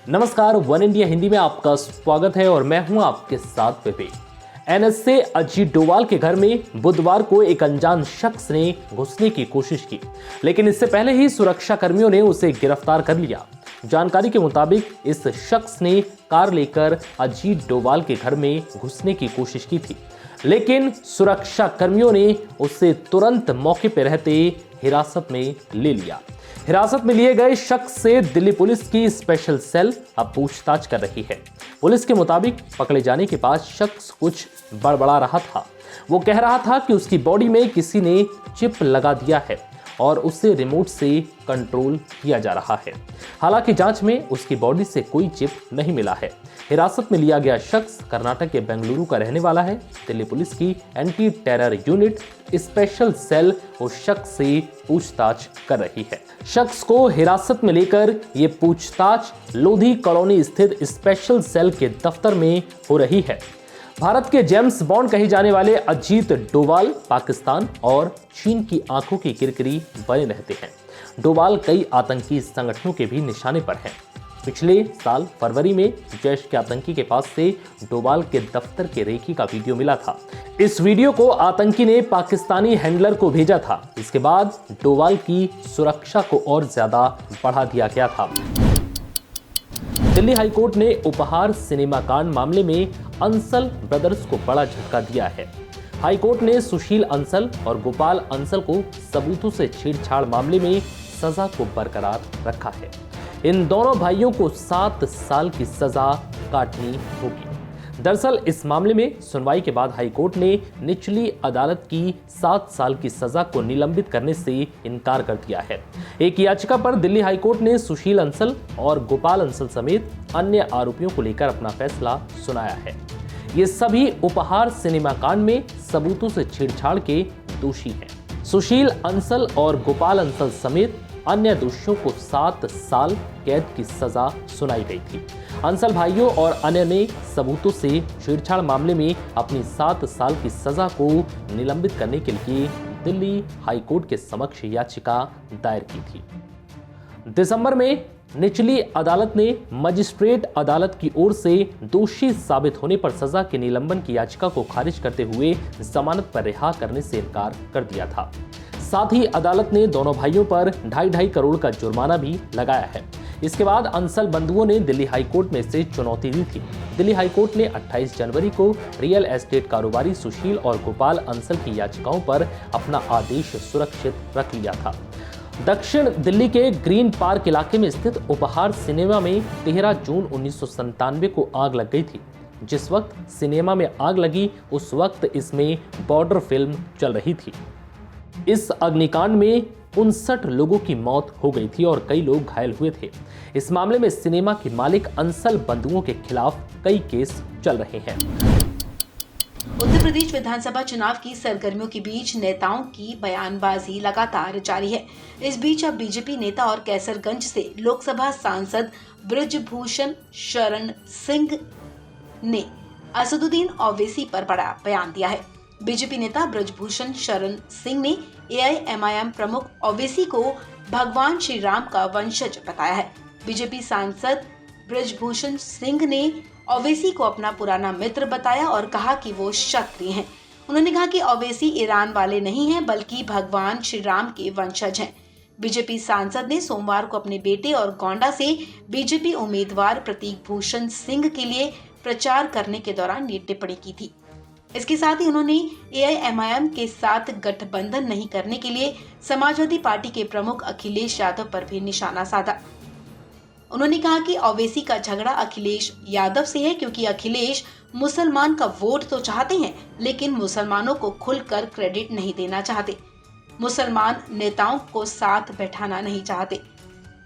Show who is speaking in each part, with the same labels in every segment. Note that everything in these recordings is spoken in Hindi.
Speaker 1: नमस्कार, वन इंडिया हिंदी में आपका स्वागत है और मैं हूं आपके साथ विवेक। एनएसए अजीत डोभाल के घर में बुधवार को एक अनजान शख्स ने घुसने की कोशिश की, लेकिन इससे पहले ही सुरक्षा कर्मियों ने उसे गिरफ्तार कर लिया। जानकारी के मुताबिक इस शख्स ने कार लेकर अजीत डोभाल के घर में घुसने की कोशिश की थी, लेकिन सुरक्षा कर्मियों ने उसे तुरंत मौके पर रहते हिरासत में ले लिया। हिरासत में लिए गए शख्स से दिल्ली पुलिस की स्पेशल सेल अब पूछताछ कर रही है। पुलिस के मुताबिक पकड़े जाने के बाद शख्स कुछ बड़बड़ा रहा था। वो कह रहा था कि उसकी बॉडी में किसी ने चिप लगा दिया है और उसे रिमोट से कंट्रोल किया जा रहा है। हालांकि जांच में उसकी बॉडी से कोई चिप नहीं मिला है। हिरासत में लिया गया शख्स कर्नाटक के बेंगलुरु का रहने वाला है। दिल्ली पुलिस की anti terror unit special cell उस शख्स से पूछताछ कर रही है। शख्स को हिरासत में लेकर ये पूछताछ लोधी कॉलोनी स्थित स्पेशल सेल के दफ्तर में हो रही है। भारत के जेम्स बॉन्ड कहे जाने वाले अजीत डोभाल पाकिस्तान और चीन की आंखों की किरकिरी बने रहते हैं। डोभाल कई आतंकी संगठनों के भी निशाने पर हैं। पिछले साल फरवरी में जैश के आतंकी के पास से डोभाल के दफ्तर के रेकी का वीडियो मिला था। इस वीडियो को आतंकी ने पाकिस्तानी हैंडलर को भेजा था। इसके बाद डोभाल की सुरक्षा को और ज्यादा बढ़ा दिया गया था। दिल्ली हाईकोर्ट ने उपहार सिनेमा कांड मामले में अंसल ब्रदर्स को बड़ा झटका दिया है। हाईकोर्ट ने सुशील अंसल और गोपाल अंसल को सबूतों से छेड़छाड़ मामले में सजा को बरकरार रखा है। इन दोनों भाइयों को 7 साल की सजा काटनी होगी। दरअसल इस मामले में सुनवाई के बाद हाईकोर्ट ने निचली अदालत की 7 साल की सजा को निलंबित करने से इनकार कर दिया है। एक याचिका पर दिल्ली हाईकोर्ट ने सुशील अंसल और गोपाल अंसल समेत अन्य आरोपियों को लेकर अपना फैसला सुनाया है। ये सभी उपहार सिनेमा कांड में सबूतों से छेड़छाड़ के दोषी हैं। सुशील अंसल और गोपाल अंसल समेत अन्य दोषियों को 7 साल कैद की सजा सुनाई गई थी। अंसल भाइयों और अन्य ने सबूतों से छेड़छाड़ मामले में अपनी 7 साल की सजा को निलंबित करने के लिए दिल्ली हाईकोर्ट के समक्ष याचिका दायर की थी। दिसंबर में निचली अदालत ने मजिस्ट्रेट अदालत की ओर से दोषी साबित होने पर सजा के निलंबन की याचिका को खारिज करते हुए जमानत पर रिहा करने से इनकार कर दिया था। साथ ही अदालत ने दोनों भाइयों पर 2.5 करोड़ का जुर्माना भी लगाया है। इसके बाद अंसल बंधुओं ने दिल्ली हाईकोर्ट में इसे चुनौती दी थी। दिल्ली हाईकोर्ट ने 28 जनवरी को रियल एस्टेट कारोबारी सुशील और गोपाल अंसल की याचिकाओं पर अपना आदेश सुरक्षित रख लिया था। दक्षिण दिल्ली के ग्रीन पार्क इलाके में स्थित उपहार सिनेमा में 13 जून 1997 को आग लग गई थी। जिस वक्त सिनेमा में आग लगी उस वक्त इसमें बॉर्डर फिल्म चल रही थी। इस अग्निकांड में 59 लोगों की मौत हो गई थी और कई लोग घायल हुए थे। इस मामले में सिनेमा के मालिक अंसल बंधुओं के खिलाफ कई केस चल रहे हैं।
Speaker 2: उत्तर प्रदेश विधानसभा चुनाव की सरगर्मियों के बीच नेताओं की बयानबाजी लगातार जारी है। इस बीच अब बीजेपी नेता और कैसरगंज से लोकसभा सांसद ब्रजभूषण शरण सिंह ने असदुद्दीन ओवैसी पर बड़ा बयान दिया है। बीजेपी नेता ब्रजभूषण शरण सिंह ने एआईएमआईएम प्रमुख ओवैसी को भगवान श्री राम का वंशज बताया है। बीजेपी सांसद ब्रजभूषण सिंह ने ओवैसी को अपना पुराना मित्र बताया और कहा कि वो क्षत्रिय हैं। उन्होंने कहा कि ओवैसी ईरान वाले नहीं हैं बल्कि भगवान श्री राम के वंशज हैं। बीजेपी सांसद ने सोमवार को अपने बेटे और गोंडा से बीजेपी उम्मीदवार प्रतीक भूषण सिंह के लिए प्रचार करने के दौरान ये टिप्पणी की थी। इसके साथ ही उन्होंने एआईएमआईएम के साथ गठबंधन नहीं करने के लिए समाजवादी पार्टी के प्रमुख अखिलेश यादव पर भी निशाना साधा। उन्होंने कहा कि ओवैसी का झगड़ा अखिलेश यादव से है क्योंकि अखिलेश मुसलमान का वोट तो चाहते हैं लेकिन मुसलमानों को खुलकर क्रेडिट नहीं देना चाहते, मुसलमान नेताओं को साथ बैठाना नहीं चाहते।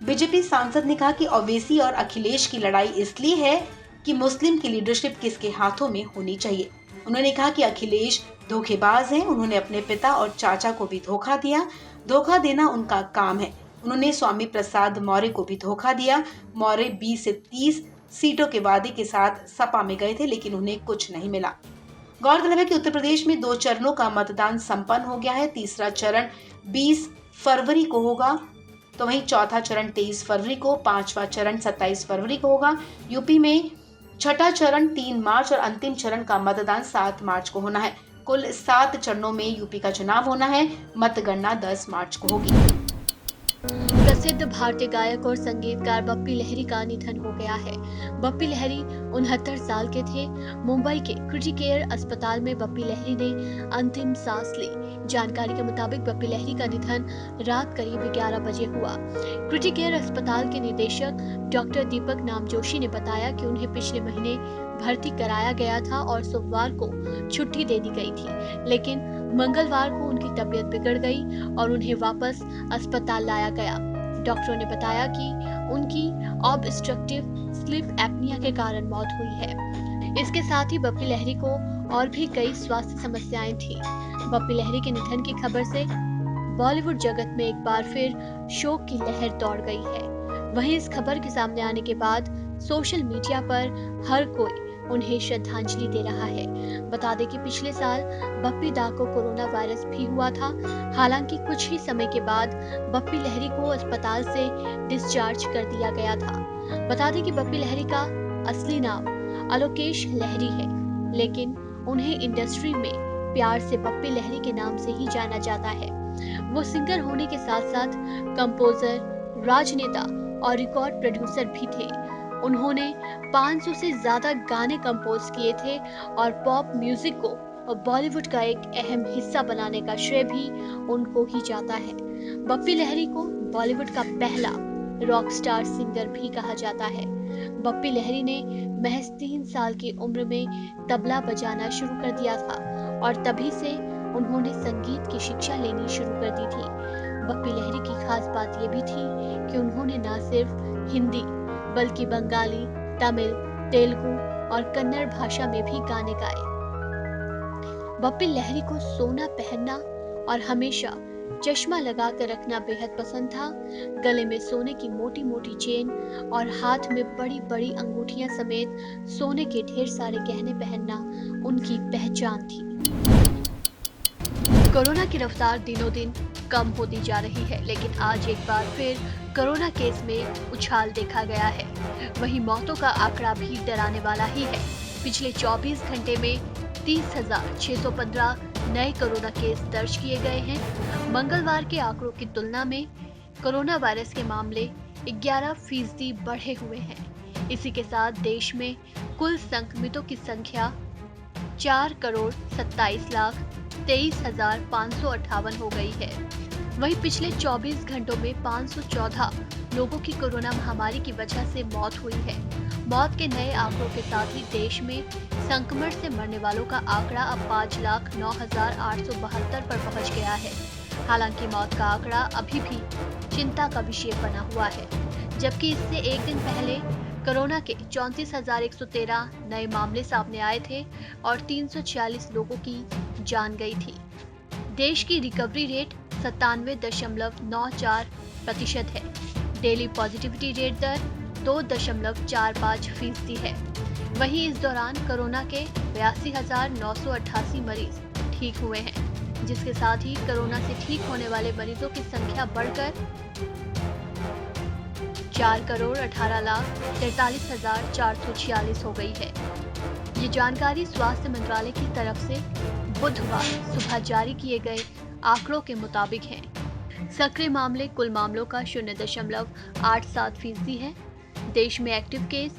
Speaker 2: बीजेपी सांसद ने कहा कि ओवैसी और अखिलेश की लड़ाई इसलिए है कि मुस्लिम की लीडरशिप किसके हाथों में होनी चाहिए। उन्होंने कहा कि अखिलेश धोखेबाज हैं। उन्होंने अपने पिता और चाचा को भी धोखा दिया। धोखा देना उनका काम है। उन्होंने स्वामी प्रसाद मौर्य को भी धोखा दिया। मौर्य 20 से 30 सीटों के वादे के साथ सपा में गए थे लेकिन उन्हें कुछ नहीं मिला। गौरतलब है कि उत्तर प्रदेश में 2 चरणों का मतदान संपन्न हो गया है। तीसरा चरण 20 फरवरी को होगा तो वहीं चौथा चरण 23 फरवरी को, पांचवा चरण 27 फरवरी को होगा। यूपी में छठा चरण 3 मार्च और अंतिम चरण का मतदान 7 मार्च को होना है। कुल 7 चरणों में यूपी का चुनाव होना है। मतगणना 10 मार्च को होगी।
Speaker 3: प्रसिद्ध भारतीय गायक और संगीतकार बप्पी लहिरी का निधन हो गया है। बप्पी लहिरी 69 साल के थे। मुंबई के क्रिटिकेयर अस्पताल में बप्पी लहिरी ने अंतिम सांस ली। जानकारी के मुताबिक बप्पी लहिरी का निधन रात करीब 11 बजे हुआ। क्रिटिकेयर अस्पताल के निदेशक डॉक्टर दीपक नामजोशी ने बताया कि उन्हें पिछले महीने भर्ती कराया गया था और सोमवार को छुट्टी दे दी गई थी, लेकिन मंगलवार को उनकी तबीयत बिगड़ गई और उन्हें वापस अस्पताल लाया गया। डॉक्टरों ने बताया कि उनकी ऑब्स्ट्रक्टिव स्लीप एपनिया के कारण मौत हुई है। इसके साथ ही बप्पी लहिरी को और भी कई स्वास्थ्य समस्याएं थीं। बप्पी लहिरी के निधन की खबर से बॉलीवुड जगत में एक बार फिर शोक की लहर दौड़ गई है। वहीं इस खबर के सामने आने के बाद सोशल मीडिया पर हर कोई उन्हें श्रद्धांजलि दे रहा है। बता दें कि पिछले साल बप्पी दा को कोरोना वायरस भी हुआ था। हालांकि कुछ ही समय के बाद बप्पी लहिरी को अस्पताल से डिस्चार्ज कर दिया गया था। बता दें कि बप्पी लहिरी का असली नाम आलोकेश लहिरी है, लेकिन उन्हें इंडस्ट्री में प्यार से बप्पी लहिरी के नाम से ही जाना जाता है। वो सिंगर होने के साथ साथ कंपोजर, राजनेता और रिकॉर्ड प्रोड्यूसर भी थे। उन्होंने 500 से ज्यादा गाने कंपोज किए थे और पॉप म्यूजिक को बॉलीवुड का एक अहम हिस्सा बनाने का श्रेय भी उनको ही जाता है। बप्पी लहिरी को बॉलीवुड का पहला रॉक स्टार सिंगर भी कहा जाता है। बप्पी लहिरी ने महज 3 साल की उम्र में तबला बजाना शुरू कर दिया था और तभी से उन्होंने संगीत की शिक्षा लेनी शुरू कर दी थी। बप्पी लहिरी की खास बात ये भी थी कि उन्होंने न सिर्फ हिंदी बल्कि बंगाली, तमिल, तेलुगु और कन्नड़ भाषा में भी गाने गाए। बप्पी लहिरी को सोना पहनना और हमेशा चश्मा लगाकर रखना बेहद पसंद था। गले में सोने की मोटी मोटी चेन और हाथ में बड़ी बड़ी अंगूठियां समेत सोने के ढेर सारे गहने पहनना उनकी पहचान थी। कोरोना की रफ्तार दिनों दिन कम होती जा रही है, लेकिन आज एक बार फिर कोरोना केस में उछाल देखा गया है। वहीं मौतों का आंकड़ा भी डराने वाला ही है। पिछले 24 घंटे में 30,615 नए कोरोना केस दर्ज किए गए हैं। मंगलवार के आंकड़ों की तुलना में कोरोना वायरस के मामले 11% बढ़े हुए हैं। इसी के साथ देश में कुल संक्रमितों की संख्या 4,27,23,558 हो गई है। वहीं पिछले 24 घंटों में 514 लोगों की कोरोना महामारी की वजह से मौत हुई है। मौत के नए आंकड़ों के साथ ही देश में संक्रमण से मरने वालों का आंकड़ा अब 5,09,872 पर पहुंच गया है। हालांकि मौत का आंकड़ा अभी भी चिंता का विषय बना हुआ है, जबकि इससे एक दिन पहले कोरोना के 34,113 नए मामले सामने आए थे और 346 लोगों की जान गई थी। देश की रिकवरी रेट 97.94% है। डेली पॉजिटिविटी रेट दर 2.45% है। वहीं इस दौरान कोरोना के 82,988 मरीज ठीक हुए हैं, जिसके साथ ही कोरोना से ठीक होने वाले मरीजों की संख्या बढ़कर 4,18,43,446 हो गई है। ये जानकारी स्वास्थ्य मंत्रालय की तरफ से बुधवार सुबह जारी किए गए आंकड़ों के मुताबिक है। सक्रिय मामले कुल मामलों का 0.87% है। देश में एक्टिव केस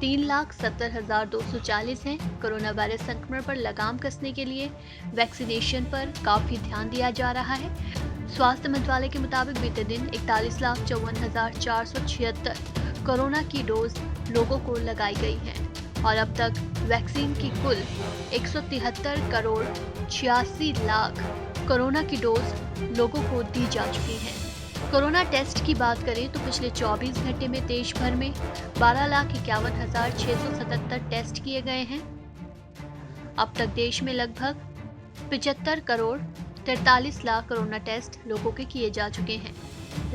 Speaker 3: 3,70,240 हैं। कोरोना वायरस संक्रमण पर लगाम कसने के लिए वैक्सीनेशन पर काफी ध्यान दिया जा रहा है। स्वास्थ्य मंत्रालय के मुताबिक बीते दिन 41,54,476 कोरोना की डोज लोगों को लगाई गई है और अब तक वैक्सीन की कुल 173,86,00,000 कोरोना की डोज लोगों को दी जा चुकी है। कोरोना टेस्ट की बात करें तो पिछले 24 घंटे में देश भर में 12,51,677 टेस्ट किए गए हैं। अब तक देश में लगभग 75,43,00,000 कोरोना टेस्ट लोगों के किए जा चुके हैं।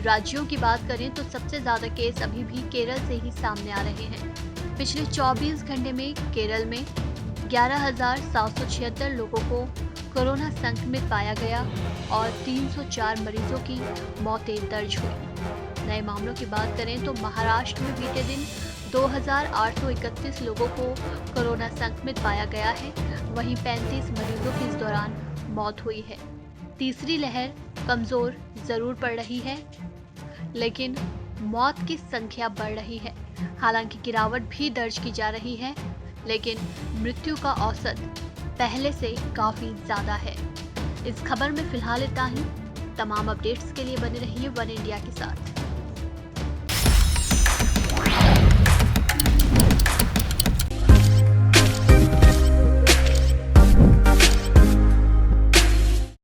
Speaker 3: राज्यों की बात करें तो सबसे ज्यादा केस अभी भी केरल से ही सामने आ रहे हैं। पिछले 24 घंटे में केरल में 11,776 लोगों को कोरोना संक्रमित पाया गया और 304 मरीजों की मौतें दर्ज हुई। नए मामलों की बात करें तो महाराष्ट्र में बीते दिन 2831 लोगों को कोरोना संक्रमित पाया गया है, वहीं 35 मरीजों की इस दौरान मौत हुई है। तीसरी लहर कमजोर जरूर पड़ रही है, लेकिन मौत की संख्या बढ़ रही है। हालांकि गिरावट भी दर्ज की जा रही है, लेकिन मृत्यु का औसत पहले से काफी ज्यादा है। इस खबर में फिलहाल इतना ही। तमाम अपडेट्स के लिए बने रहिए वन इंडिया के साथ।